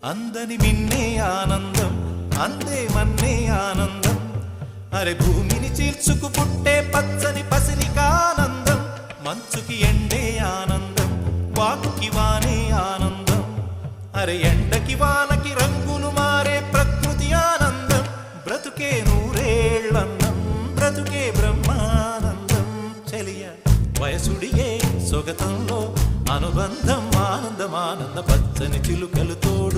అందని మిన్నే ఆనందం అందే మన్నే ఆనందం అరే భూమిని చీల్చుకు పుట్టే పచ్చని పసిరికానందం మంచుకి ఎండే ఆనందం వాకుకి వానే ఆనందం అరే ఎండకి వానకి రంగులు మారే ప్రకృతి ఆనందం బ్రతుకే నూరేళ్ళన్నం బ్రతుకే బ్రహ్మానందం చెలియ వయసుడియే సొగతంలో అనుబంధం ఆనందమానంద పచ్చని చిలుకలు తోడు